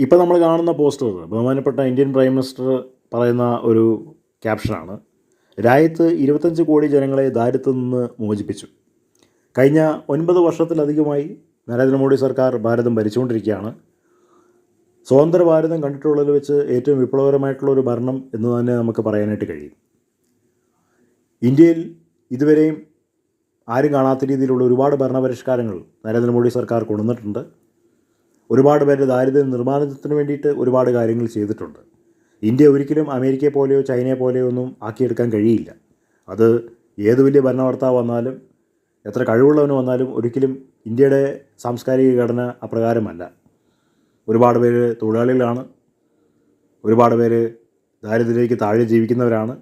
ഇപ്പോൾ നമ്മൾ കാണുന്ന പോസ്റ്റർ ബഹുമാനപ്പെട്ട ഇന്ത്യൻ പ്രൈം മിനിസ്റ്റർ പറയുന്ന ഒരു ക്യാപ്ഷനാണ്. രാജ്യത്ത് 25 കോടി ജനങ്ങളെ ദാരിദ്ര്യത്തിൽ നിന്ന് മോചിപ്പിച്ചു. കഴിഞ്ഞ 9 വർഷത്തിലധികമായി നരേന്ദ്രമോദി സർക്കാർ ഭാരതം ഭരിച്ചുകൊണ്ടിരിക്കുകയാണ്. സ്വതന്ത്ര ഭാരതം കണ്ടിട്ടുള്ളതിൽ വെച്ച് ഏറ്റവും വിപ്ലവകരമായിട്ടുള്ള ഒരു ഭരണം എന്ന് തന്നെ നമുക്ക് പറയാനായിട്ട് കഴിയും. ഇന്ത്യയിൽ ഇതുവരെയും ആരും കാണാത്ത രീതിയിലുള്ള ഒരുപാട് ഭരണപരിഷ്കാരങ്ങൾ നരേന്ദ്രമോദി സർക്കാർ കൊണ്ടുവന്നിട്ടുണ്ട്. ഒരുപാട് പേര് ദാരിദ്ര്യ നിർമ്മാർജ്ജനത്തിന് വേണ്ടിയിട്ട് ഒരുപാട് കാര്യങ്ങൾ ചെയ്തിട്ടുണ്ട്. ഇന്ത്യ ഒരിക്കലും അമേരിക്കയെ പോലെയോ ചൈനയെ പോലെയോ ഒന്നും ആക്കിയെടുക്കാൻ കഴിയില്ല. അത് ഏത് വലിയ ഭരണകർത്താവ് വന്നാലും എത്ര കഴിവുള്ളവന് വന്നാലും ഒരിക്കലും ഇന്ത്യയുടെ സാംസ്കാരിക ഘടന അപ്രകാരമല്ല. ഒരുപാട് പേര് തൊഴിലാളികളാണ്, ഒരുപാട് പേര് ദാരിദ്ര്യത്തിലേക്ക് താഴെ ജീവിക്കുന്നവരാണ്.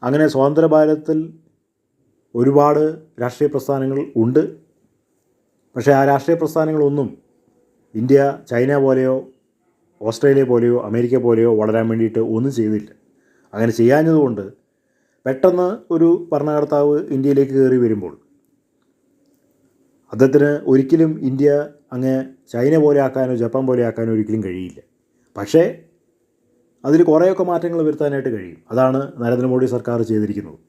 അങ്ങനെ സ്വതന്ത്ര ഭാരതത്തിൽ ഒരുപാട് രാഷ്ട്രീയ പ്രസ്ഥാനങ്ങൾ ഉണ്ട്. പക്ഷേ ആ രാഷ്ട്രീയ പ്രസ്ഥാനങ്ങളൊന്നും ഇന്ത്യ ചൈന പോലെയോ ഓസ്ട്രേലിയ പോലെയോ അമേരിക്ക പോലെയോ വളരാൻ വേണ്ടിയിട്ട് ഒന്നും ചെയ്തില്ല. അങ്ങനെ ചെയ്യാഞ്ഞതുകൊണ്ട് പെട്ടെന്ന് ഒരു ഭരണകർത്താവ് ഇന്ത്യയിലേക്ക് കയറി വരുമ്പോൾ അദ്ദേഹത്തിന് ഒരിക്കലും ഇന്ത്യ അങ്ങ് ചൈന പോലെ ആക്കാനോ ജപ്പാൻ പോലെ ആക്കാനോ ഒരിക്കലും കഴിയില്ല. പക്ഷേ അതിൽ കുറേയൊക്കെ മാറ്റങ്ങൾ വരുത്താനായിട്ട് കഴിയും. അതാണ് നരേന്ദ്രമോദി സർക്കാർ ചെയ്തിരിക്കുന്നത്.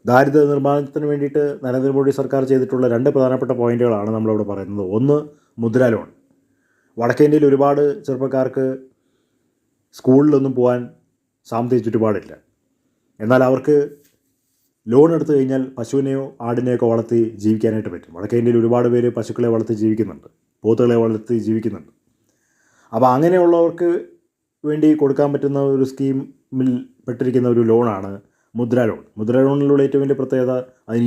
ദാരിദ്ര്യ നിർമ്മാർജ്ജനത്തിന് വേണ്ടിയിട്ട് നരേന്ദ്രമോദി സർക്കാർ ചെയ്തിട്ടുള്ള 2 പ്രധാനപ്പെട്ട പോയിൻറ്റുകളാണ് നമ്മളിവിടെ പറയുന്നത്. ഒന്ന്, മുദ്രാ ലോൺ. വടക്കേ ഇന്ത്യയിൽ ഒരുപാട് ചെറുപ്പക്കാർക്ക് സ്കൂളിലൊന്നും പോകാൻ സാമ്പത്തിക ചുറ്റുപാടില്ല. എന്നാൽ അവർക്ക് ലോൺ എടുത്തു കഴിഞ്ഞാൽ പശുവിനെയോ ആടിനെയൊക്കെ വളർത്തി ജീവിക്കാനായിട്ട് പറ്റും. വടക്കേ ഇന്ത്യയിൽ ഒരുപാട് പേര് പശുക്കളെ വളർത്തി ജീവിക്കുന്നുണ്ട്, പോത്തുകളെ വളർത്തി ജീവിക്കുന്നുണ്ട്. അപ്പോൾ അങ്ങനെയുള്ളവർക്ക് വേണ്ടി കൊടുക്കാൻ പറ്റുന്ന ഒരു സ്കീമിൽ പെട്ടിരിക്കുന്ന ഒരു ലോണാണ് മുദ്രാ ലോൺ. മുദ്രാ ലോണിലുള്ള ഏറ്റവും വലിയ പ്രത്യേകത അതിന്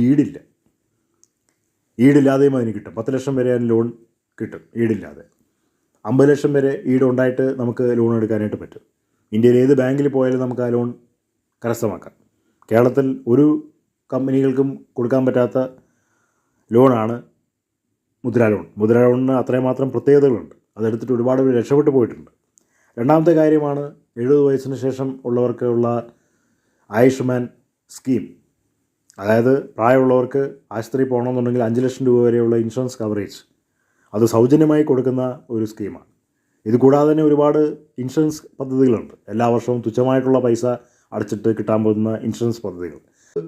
ഈടില്ലാതെയും അതിന് കിട്ടും. 10 ലക്ഷം വരെ അതിന് ലോൺ കിട്ടും ഈടില്ലാതെ. 50 ലക്ഷം വരെ ഈടുണ്ടായിട്ട് നമുക്ക് ലോൺ എടുക്കാനായിട്ട് പറ്റും. ഇന്ത്യയിൽ ഏത് ബാങ്കിൽ പോയാലും നമുക്ക് ആ ലോൺ കരസ്ഥമാക്കാം. കേരളത്തിൽ ഒരു കമ്പനികൾക്കും കൊടുക്കാൻ പറ്റാത്ത ലോണാണ് മുദ്രാ ലോൺ. മുദ്രാ ലോണിന് അത്രയും മാത്രം പ്രത്യേകതകളുണ്ട്. അതെടുത്തിട്ട് ഒരുപാട് പേര് രക്ഷപ്പെട്ടു പോയിട്ടുണ്ട്. രണ്ടാമത്തെ കാര്യമാണ് 70 വയസ്സിന് ശേഷം ഉള്ളവർക്കുള്ള ആയുഷ്മാൻ സ്കീം. അതായത് പ്രായമുള്ളവർക്ക് ആശുപത്രി പോകണമെന്നുണ്ടെങ്കിൽ 5 ലക്ഷം രൂപ വരെയുള്ള ഇൻഷുറൻസ് കവറേജ് അത് സൗജന്യമായി കൊടുക്കുന്ന ഒരു സ്കീമാണ്. ഇത് കൂടാതെ തന്നെ ഒരുപാട് ഇൻഷുറൻസ് പദ്ധതികളുണ്ട്. എല്ലാ വർഷവും തുച്ഛമായിട്ടുള്ള പൈസ അടച്ചിട്ട് കിട്ടാൻ പോകുന്ന ഇൻഷുറൻസ് പദ്ധതികൾ.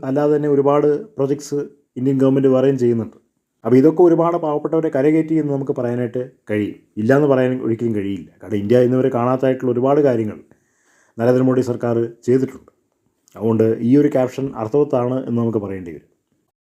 അല്ലാതെ തന്നെ ഒരുപാട് പ്രൊജക്ട്സ് ഇന്ത്യൻ ഗവൺമെൻറ് വേറെയും ചെയ്യുന്നുണ്ട്. അപ്പോൾ ഇതൊക്കെ ഒരുപാട് പാവപ്പെട്ടവരെ കരകയറ്റി എന്ന് നമുക്ക് പറയാനായിട്ട് കഴിയും. ഇല്ലയെന്ന് പറയാൻ ഒരിക്കലും കഴിയില്ല. കാരണം ഇന്ത്യ ഇന്നുവരെ കാണാത്തതായിട്ടുള്ള ഒരുപാട് കാര്യങ്ങൾ നരേന്ദ്രമോദി സർക്കാർ ചെയ്തിട്ടുണ്ട്. അതുകൊണ്ട് ഈ ഒരു ക്യാപ്ഷൻ അർത്ഥവത്താണ് എന്ന് നമുക്ക് പറയേണ്ടി വരും.